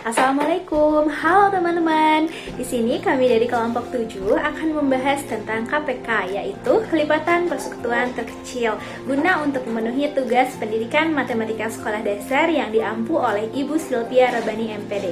Assalamualaikum, halo teman-teman. Di sini kami dari kelompok 7 akan membahas tentang KPK, yaitu kelipatan persekutuan terkecil, guna untuk memenuhi tugas pendidikan matematika sekolah dasar yang diampu oleh Ibu Sylvia Rabani MPD.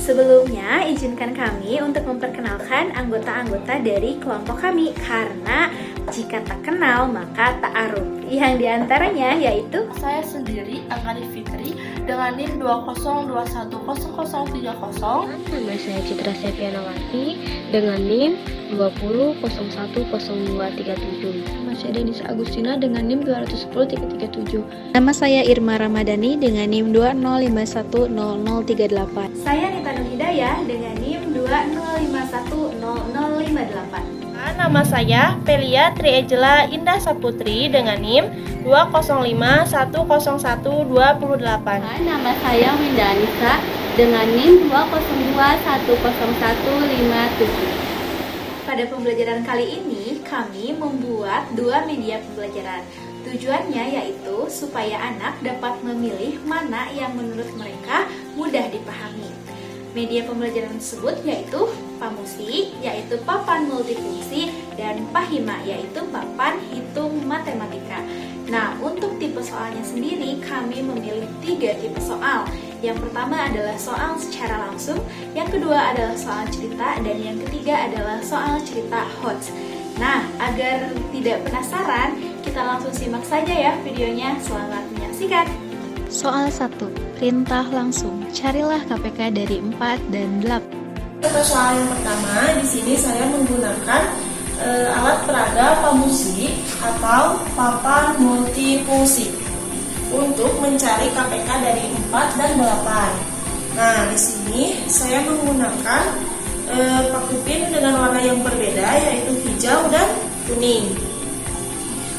Sebelumnya, izinkan kami untuk memperkenalkan anggota-anggota dari kelompok kami, karena jika tak kenal maka tak aruf. Yang diantaranya yaitu saya sendiri, Angkari Fitri, dengan NIM 201210030. Nama saya Citra Septianawati dengan NIM 20010237. Nama saya Denis Agustina dengan NIM 210.337. Nama saya Irma Ramadhani dengan NIM 205100038. saya Nita Nur Hidayah dengan NIM 205100058. Nama saya Pelia Triejela Indah Saputri dengan NIM 205101228. Nama saya Winda Anissa dengan NIM 202100157. Pada pembelajaran kali ini, kami membuat dua media pembelajaran. Tujuannya yaitu supaya anak dapat memilih mana yang menurut mereka mudah dipahami. Media pembelajaran tersebut yaitu Pamusi, yaitu papan multifungsi, dan Pahima, yaitu papan hitung matematika. Nah, untuk tipe soalnya sendiri, kami memilih 3 tipe soal. Yang pertama adalah soal secara langsung, yang kedua adalah soal cerita, dan yang ketiga adalah soal cerita HOTS. Nah, agar tidak penasaran, kita langsung simak saja ya videonya. Selamat menyaksikan. Soal 1. Perintah langsung. Carilah KPK dari 4 dan 8. Untuk soal yang pertama, di sini saya menggunakan alat peraga Pamusi atau papan multifungsi untuk mencari KPK dari 4 dan 8. Nah, di sini saya menggunakan paku pin dengan warna yang berbeda, yaitu hijau dan kuning,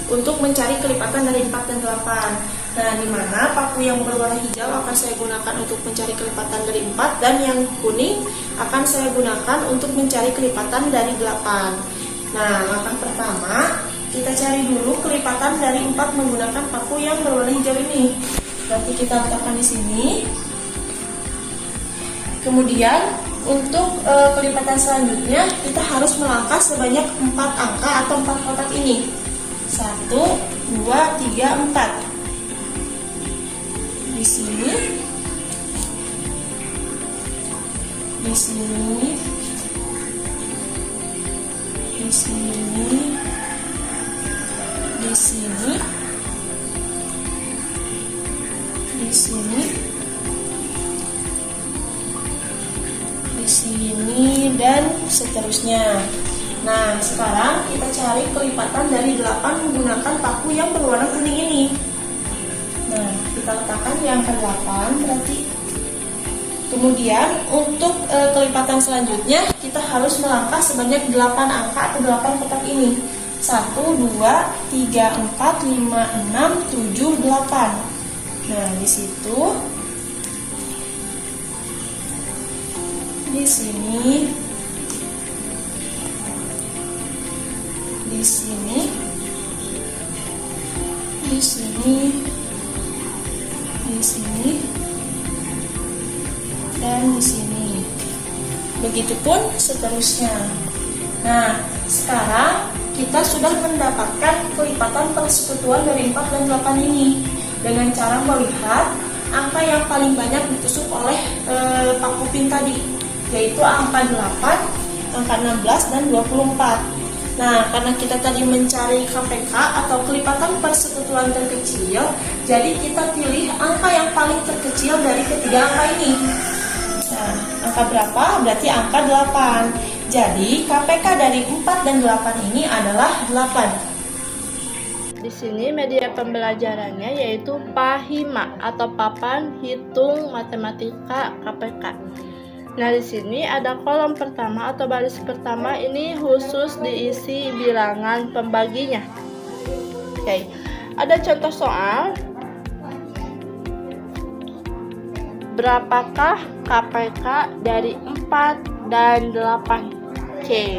untuk mencari kelipatan dari 4 dan 8. Nah, di mana paku yang berwarna hijau akan saya gunakan untuk mencari kelipatan dari 4, dan yang kuning akan saya gunakan untuk mencari kelipatan dari 8. Nah, langkah pertama, kita cari dulu kelipatan dari 4 menggunakan paku yang berwarna hijau ini. Berarti kita letakkan di sini. Kemudian, untuk kelipatan selanjutnya, kita harus melangkah sebanyak 4 angka atau 4 kotak ini. 1, 2, 3, 4. Di sini, di sini, di sini, di sini, di sini, di sini, dan seterusnya. Nah, sekarang kita cari kelipatan dari 8 menggunakan paku yang berwarna kuning ini. Nah, kita letakkan di angka 8 berarti. Kemudian untuk kelipatan selanjutnya kita harus melangkah sebanyak 8 angka atau 8 kotak ini. 1, 2, 3, 4, 5, 6, 7, 8. Nah, di situ, di sini, di sini, di sini, di sini, dan di sini. Begitupun seterusnya. Nah, sekarang kita sudah mendapatkan kelipatan persekutuan dari 4 dan 8 ini dengan cara melihat angka yang paling banyak ditusuk oleh paku pin tadi, yaitu angka 8, angka 16, dan 24. Nah, karena kita tadi mencari KPK atau kelipatan persekutuan terkecil, jadi kita pilih angka yang paling terkecil dari ketiga angka ini. Nah, angka berapa? Berarti angka 8. Jadi, KPK dari 4 dan 8 ini adalah 8. Di sini media pembelajarannya yaitu Pahima atau papan hitung matematika KPK. Nah, di sini ada kolom pertama atau baris pertama ini khusus diisi bilangan pembaginya. Oke, ada contoh soal. Berapakah KPK dari 4 dan 8? Oke,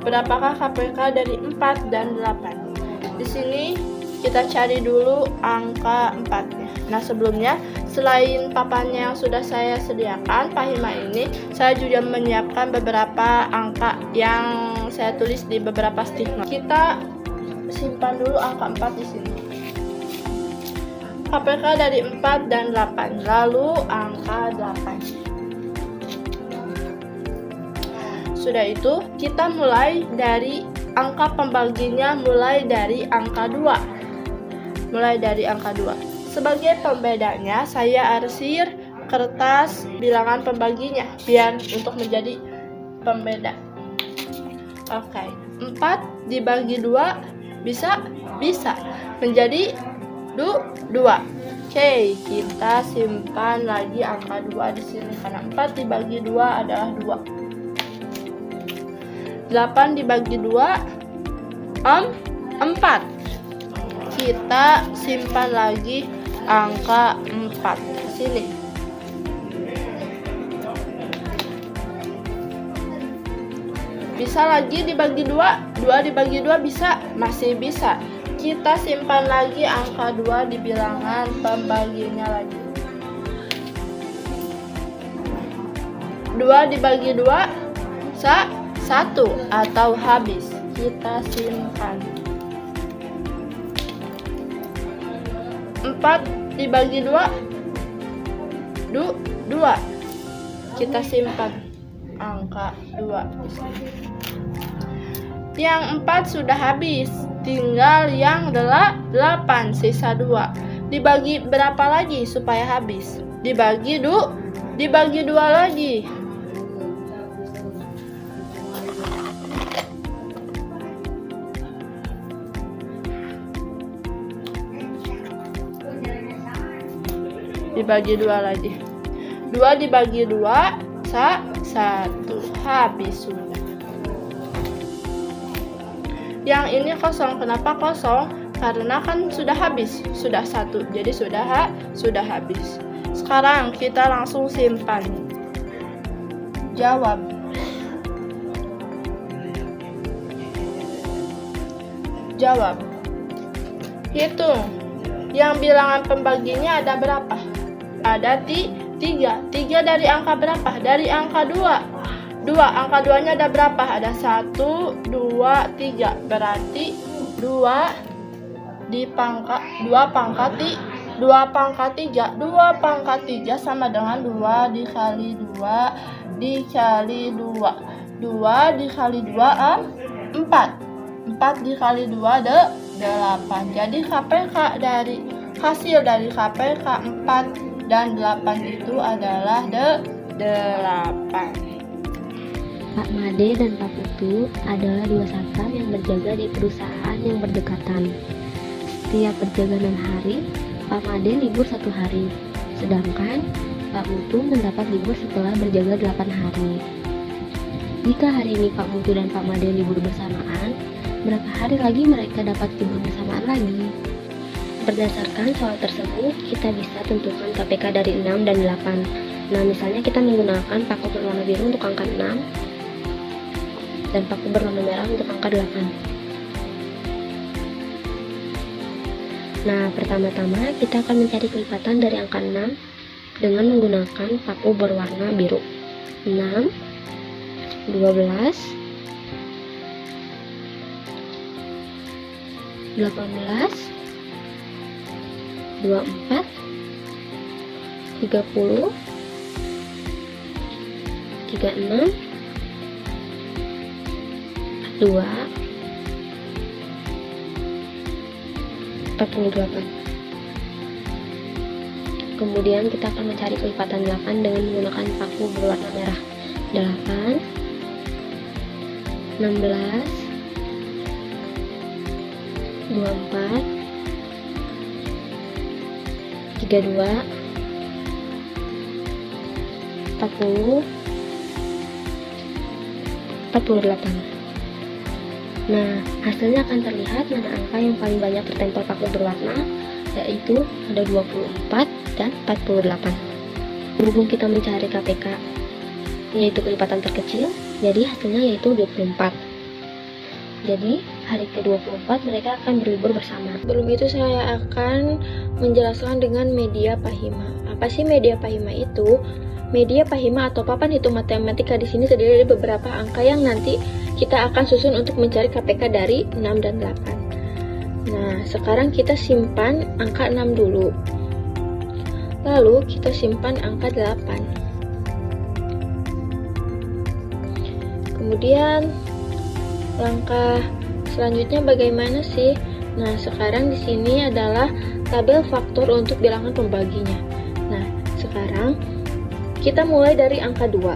berapakah KPK dari 4 dan 8? Di sini kita cari dulu angka 4-nya. Nah, sebelumnya Selain papannya yang sudah saya sediakan, Pahima ini saya juga menyiapkan beberapa angka yang saya tulis di beberapa stigma. Kita simpan dulu angka 4 di sini. KPK dari 4 dan 8, lalu angka 8. Sudah itu, kita mulai dari angka pembaginya mulai dari angka 2. Sebagai pembedanya, saya arsir kertas bilangan pembaginya biar untuk menjadi pembeda. Oke, 4 dibagi 2 bisa menjadi 2. Oke, kita simpan lagi angka 2 di sini karena 4 dibagi 2 adalah 2. 8 dibagi 2 4. Kita simpan lagi angka 4 di sini. Bisa lagi dibagi 2 dibagi 2 bisa, masih bisa. Kita simpan lagi angka 2 di bilangan pembaginya lagi. 2 dibagi 2 1 atau habis. Kita simpan. 4 dibagi 2 kita simpan angka 2 di sini. Yang 4 sudah habis, tinggal yang 8 sisa 2. Dibagi berapa lagi supaya habis? Dibagi 2 lagi. Dibagi 2 lagi. 2 dibagi 2 1 habis sudah. Yang ini kosong. Kenapa kosong? Karena kan sudah habis, sudah 1. Jadi sudah habis. Sekarang kita langsung simpan. Jawab. Hitung. Yang bilangan pembaginya ada berapa? Ada 3. 3 dari angka berapa? Dari angka 2. Angka 2-nya ada berapa? Ada 1, 2, 3. Berarti 2 pangkat 3. 2 pangkat 3 sama dengan 2 dikali 2 dikali 2. 2 dikali 2 4. 4 dikali 2 8. Jadi hasil dari KPK 4 dan 8 itu adalah 8. Pak Made dan Pak Putu adalah dua satpam yang berjaga di perusahaan yang berdekatan. Setiap berjaga 6 hari, Pak Made libur 1 hari, sedangkan Pak Putu mendapat libur setelah berjaga 8 hari. Jika hari ini Pak Putu dan Pak Made libur bersamaan, berapa hari lagi mereka dapat libur bersamaan lagi? Berdasarkan soal tersebut, kita bisa tentukan KPK dari 6 dan 8. Nah, misalnya kita menggunakan paku berwarna biru untuk angka 6 dan paku berwarna merah untuk angka 8. Nah, pertama-tama kita akan mencari kelipatan dari angka 6 dengan menggunakan paku berwarna biru. 6, 12, 18, 24, 30, 36, 2, 48. Kemudian kita akan mencari kelipatan 8 dengan menggunakan paku berwarna merah. 8, 16, 24, 32, 40, 48. Nah, hasilnya akan terlihat mana angka yang paling banyak tertempel paku berwarna, yaitu ada 24 dan 48. Berhubung kita mencari KPK, yaitu kelipatan terkecil, jadi hasilnya yaitu 24. Jadi, hari ke-24 mereka akan berlibur bersama. Sebelum itu saya akan menjelaskan dengan media Pahima. Apa sih media Pahima itu? Media Pahima atau papan hitung matematika di sini terdiri dari beberapa angka yang nanti kita akan susun untuk mencari KPK dari 6 dan 8. Nah, sekarang kita simpan angka 6 dulu. Lalu kita simpan angka 8. Kemudian langkah selanjutnya bagaimana sih? Nah, sekarang di sini adalah tabel faktor untuk bilangan pembaginya. Nah, sekarang kita mulai dari angka 2.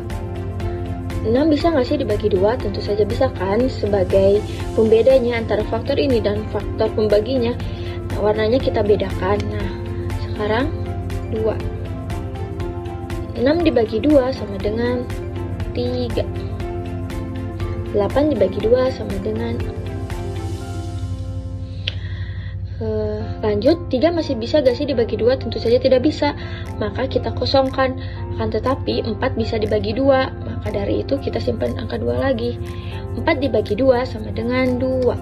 6 bisa nggak sih dibagi 2? Tentu saja bisa kan, sebagai pembedanya antara faktor ini dan faktor pembaginya. Nah, warnanya kita bedakan. Nah, sekarang 2. 6 dibagi 2 sama dengan 3. 8 dibagi 2 sama dengan lanjut, 3 masih bisa gak sih dibagi 2? Tentu saja tidak bisa, maka kita kosongkan. Akan tetapi 4 bisa dibagi 2, maka dari itu kita simpan angka 2 lagi. 4 dibagi 2 sama dengan 2.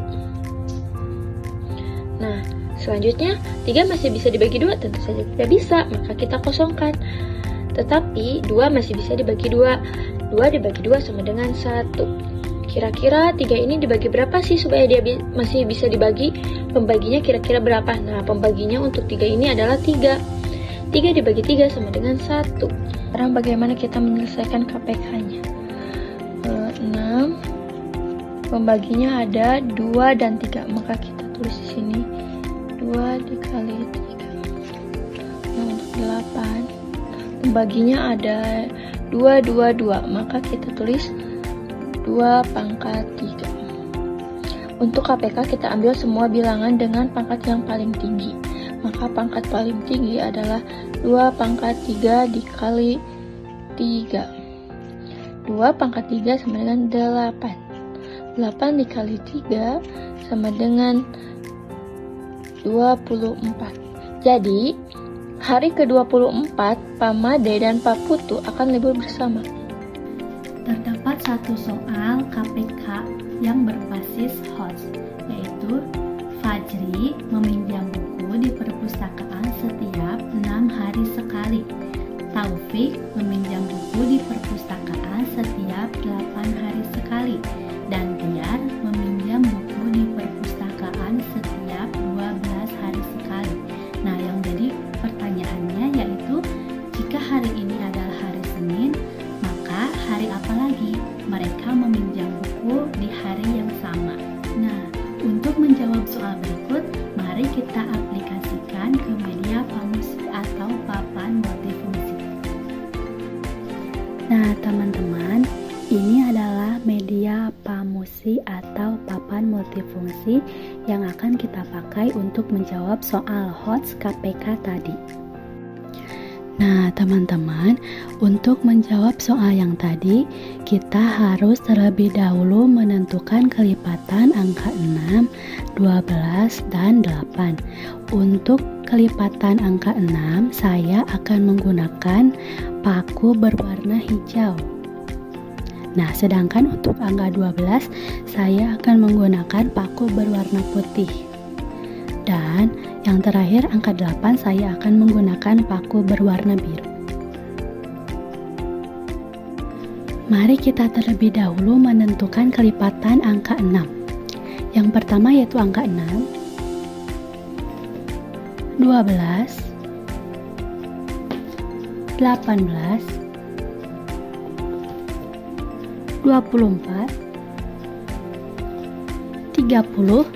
Nah, selanjutnya 3 masih bisa dibagi 2? Tentu saja tidak bisa, maka kita kosongkan. Tetapi 2 masih bisa dibagi 2. 2 dibagi 2 sama dengan 1. Kira-kira 3 ini dibagi berapa sih supaya dia masih bisa dibagi? Pembaginya kira-kira berapa? Nah, pembaginya untuk 3 ini adalah 3. 3 dibagi 3 sama dengan 1. Sekarang bagaimana kita menyelesaikan KPK-nya? 6. Pembaginya ada 2 dan 3. Maka kita tulis di sini 2 dikali 3. Nah, untuk 8. Pembaginya ada 2, 2, 2. Maka kita tulis 2 pangkat 3. Untuk KPK kita ambil semua bilangan dengan pangkat yang paling tinggi. Maka pangkat paling tinggi adalah 2 pangkat 3 dikali 3. 2 pangkat 3 sama dengan 8. 8 dikali 3 sama dengan 24. Jadi, hari ke-24, Pak Made dan Pak Putu akan libur bersama. Terdapat satu soal KPK yang berbasis HOTS, yaitu Fajri meminjam buku di perpustakaan setiap 6 hari sekali. Taufik meminjam buku di perpustakaan setiap 8 hari sekali. Dan Tiar meminjam buku di perpustakaan setiap 12 hari sekali. Nah, yang jadi pertanyaannya yaitu, jika hari ini adalah hari Senin, maka hari apa lagi mereka meminjam buku di hari yang sama? Nah, untuk menjawab soal berikut, mari kita aplikasikan ke media pamusi atau papan multifungsi. Nah, teman-teman, ini adalah media pamusi atau papan multifungsi yang akan kita pakai untuk menjawab soal HOTS KPK tadi. Nah, teman-teman, untuk menjawab soal yang tadi, kita harus terlebih dahulu menentukan kelipatan angka 6, 12, dan 8. Untuk kelipatan angka 6, saya akan menggunakan paku berwarna hijau. Nah, sedangkan untuk angka 12, saya akan menggunakan paku berwarna putih. Dan yang terakhir, angka 8, saya akan menggunakan paku berwarna biru. Mari kita terlebih dahulu menentukan kelipatan angka 6. Yang pertama yaitu angka 6, 12, 18, 24, 30,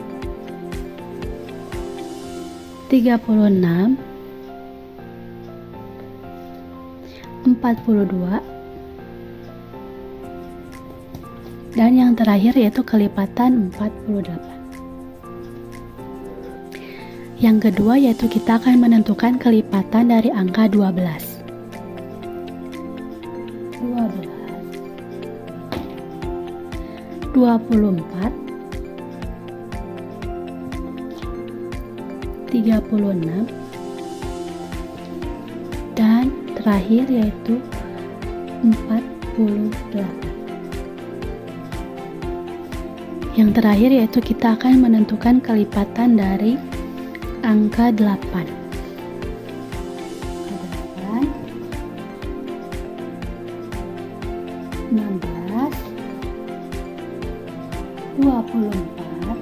36, 42, dan yang terakhir yaitu kelipatan 48. Yang kedua yaitu kita akan menentukan kelipatan dari angka 12. 24, 36, dan terakhir yaitu 48. Yang terakhir yaitu kita akan menentukan kelipatan dari angka 8. 8 16, 24,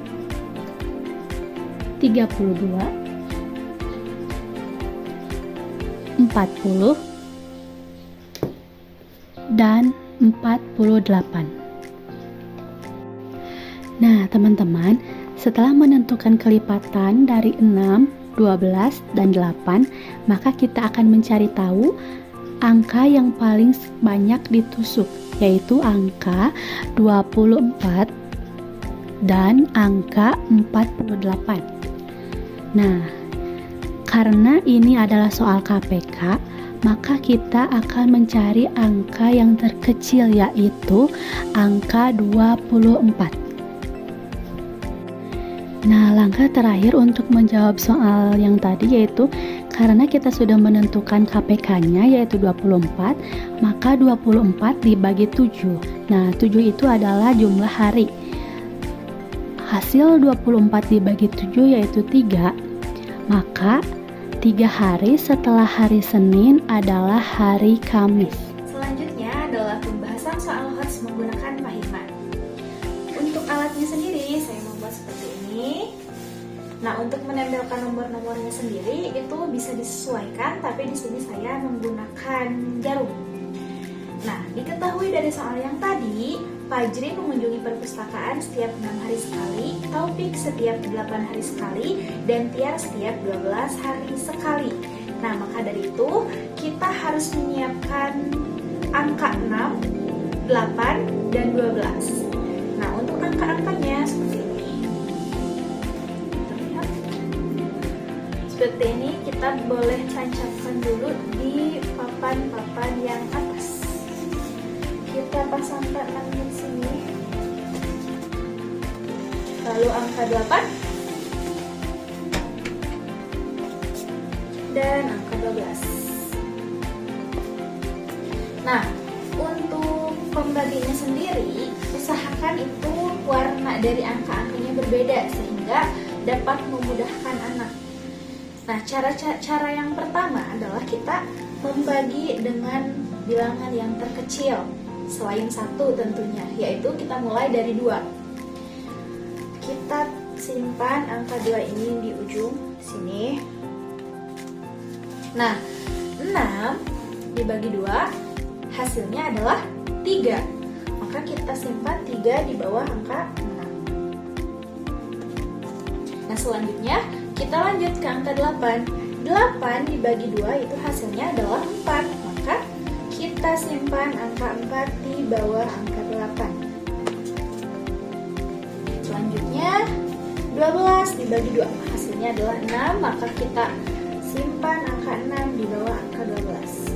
32, 40, dan 48. Nah, teman-teman, setelah menentukan kelipatan dari 6, 12, dan 8, maka kita akan mencari tahu angka yang paling banyak ditusuk, yaitu angka 24 dan angka 48. Nah, karena ini adalah soal KPK, maka kita akan mencari angka yang terkecil, yaitu angka 24. Nah, langkah terakhir untuk menjawab soal yang tadi yaitu karena kita sudah menentukan KPK-nya yaitu 24, maka 24 dibagi 7. Nah, 7 itu adalah jumlah hari. Hasil 24 dibagi 7 yaitu 3, maka 3 hari setelah hari Senin adalah hari Kamis. Selanjutnya adalah pembahasan soal HOTS menggunakan Pahima. Untuk alatnya sendiri saya membuat seperti ini. Nah, untuk menempelkan nomor-nomornya sendiri itu bisa disesuaikan, tapi di sini saya menggunakan jarum. Nah, diketahui dari soal yang tadi, Fajri mengunjungi perpustakaan setiap 6 hari sekali, Taufik setiap 8 hari sekali, dan Tiar setiap 12 hari sekali. Nah, maka dari itu kita harus menyiapkan angka 6, 8, dan 12. Nah, untuk angka-angkanya seperti ini. Seperti ini, kita boleh tancapkan dulu di papan-papan yang atas. Kita pasangkan 6 di sini. Lalu angka 8 dan angka 12. Nah, untuk pembagiannya sendiri, usahakan itu warna dari angka-angkanya berbeda sehingga dapat memudahkan anak. Nah, cara yang pertama adalah kita membagi dengan bilangan yang terkecil selain 1 tentunya, yaitu kita mulai dari 2. Kita simpan angka 2 ini di ujung sini. Nah, 6 dibagi 2 hasilnya adalah 3. Maka kita simpan 3 di bawah angka 6. Nah, selanjutnya kita lanjut ke angka 8. 8 dibagi 2 itu hasilnya adalah 4. Maka kita simpan angka 4 di bawah angka 8. Selanjutnya 12 dibagi 2 hasilnya adalah 6. Maka kita simpan angka 6 di bawah angka 12.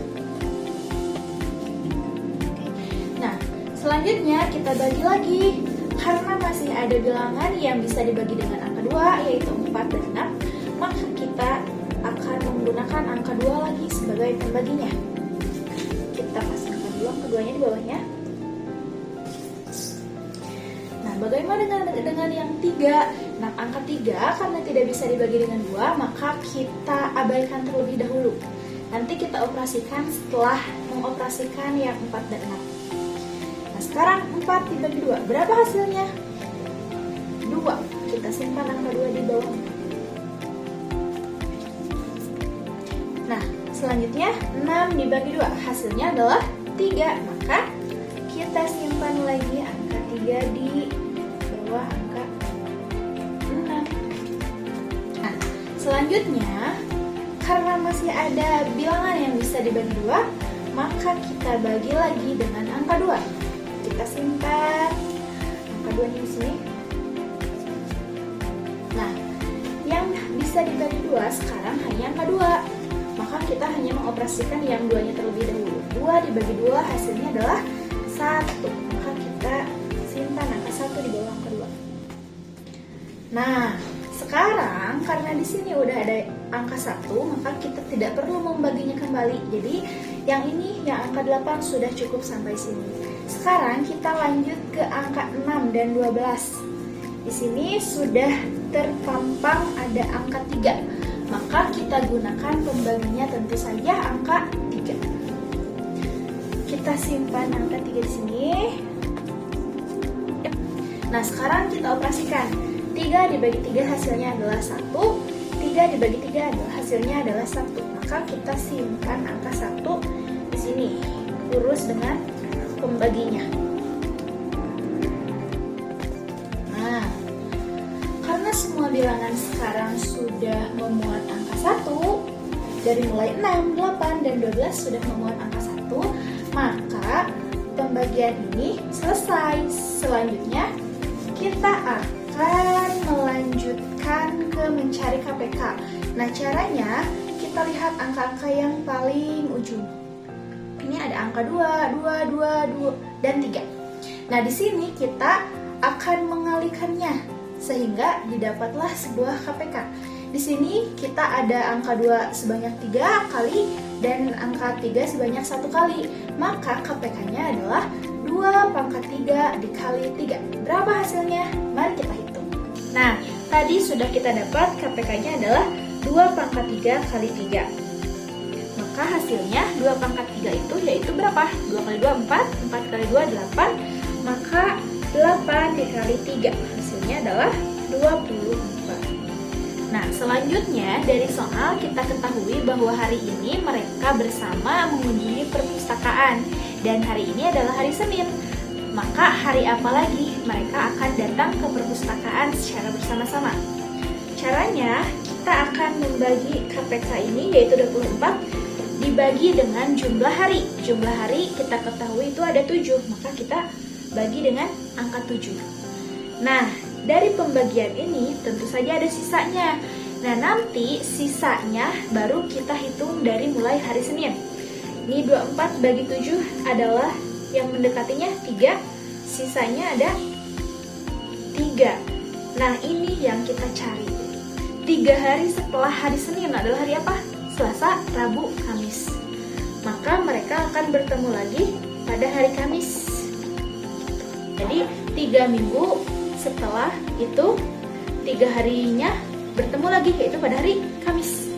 Nah, selanjutnya kita bagi lagi. Karena masih ada bilangan yang bisa dibagi dengan angka 2 yaitu 4 dan 6, maka kita akan menggunakan angka 2 lagi sebagai pembaginya. Kita pasangkan dulu angka 2-nya di bawahnya. Nah, bagaimana dengan yang 3? Nah, angka 3 karena tidak bisa dibagi dengan 2, maka kita abaikan terlebih dahulu. Nanti kita operasikan setelah mengoperasikan yang 4 dan 6. Nah, sekarang 4 dibagi 2, berapa hasilnya? 2. Kita simpan angka 2 di bawah. Nah, selanjutnya 6 dibagi 2 hasilnya adalah 3. Maka kita simpan lagi angka 3 di bawah angka 6. Nah, selanjutnya karena masih ada bilangan yang bisa dibagi 2, maka kita bagi lagi dengan angka 2. Kita simpan angka 2 di sini. Nah, yang bisa dibagi 2 sekarang hanya angka 2. Maka kita hanya mengoperasikan yang 2-nya terlebih dahulu. 2 dibagi 2 hasilnya adalah 1. Maka kita simpan angka 1 di bawah angka 2. Nah, sekarang karena di sini udah ada angka 1, maka kita tidak perlu membaginya kembali. Jadi, yang ini, yang angka 8 sudah cukup sampai sini. Sekarang kita lanjut ke angka 6 dan 12. Di sini sudah terpampang ada angka 3. Maka kita gunakan pembaginya tentu saja angka 3. Kita kita simpan angka 3 di sini. Nah, sekarang kita operasikan. 3 dibagi 3 hasilnya adalah 1. 3 dibagi 3 adalah hasilnya adalah 1. Maka kita simpan angka 1 di sini. Urus dengan pembaginya. Nah, karena semua bilangan sekarang sudah memuat angka 1, dari mulai 6, 8, dan 12 sudah memuat angka 1, maka pembagian ini selesai. Selanjutnya, kita akan melanjutkan ke mencari KPK. Nah, caranya kita lihat angka-angka yang paling ujung. Ini ada angka 2, 2, 2, 2, dan 3. Nah, di sini kita akan mengalikannya sehingga didapatlah sebuah KPK. Di sini kita ada angka 2 sebanyak 3 kali dan angka 3 sebanyak 1 kali. Maka KPK-nya adalah 2 pangkat 3 dikali 3. Berapa hasilnya? Mari kita hitung. Nah, tadi sudah kita dapat KPK-nya adalah 2 pangkat 3 kali 3. Maka hasilnya 2 pangkat 3 itu yaitu berapa? 2 kali 2, 4. 4 kali 2, 8. Maka 8 dikali 3. Hasilnya adalah 24. Nah, selanjutnya dari soal kita ketahui bahwa hari ini mereka bersama mengunjungi perpustakaan dan hari ini adalah hari Senin. Maka hari apa lagi mereka akan datang ke perpustakaan secara bersama-sama? Caranya kita akan membagi KPK ini yaitu 24 dibagi dengan jumlah hari. Jumlah hari kita ketahui itu ada 7, maka kita bagi dengan angka 7. Nah, dari pembagian ini tentu saja ada sisanya. Nah, nanti sisanya baru kita hitung dari mulai hari Senin. Ini 24 bagi 7 adalah yang mendekatinya 3, sisanya ada 3. Nah, ini yang kita cari. 3 hari setelah hari Senin adalah hari apa? Selasa, Rabu, Kamis. Maka mereka akan bertemu lagi pada hari Kamis. Jadi 3 minggu setelah itu 3 harinya bertemu lagi yaitu pada hari Kamis.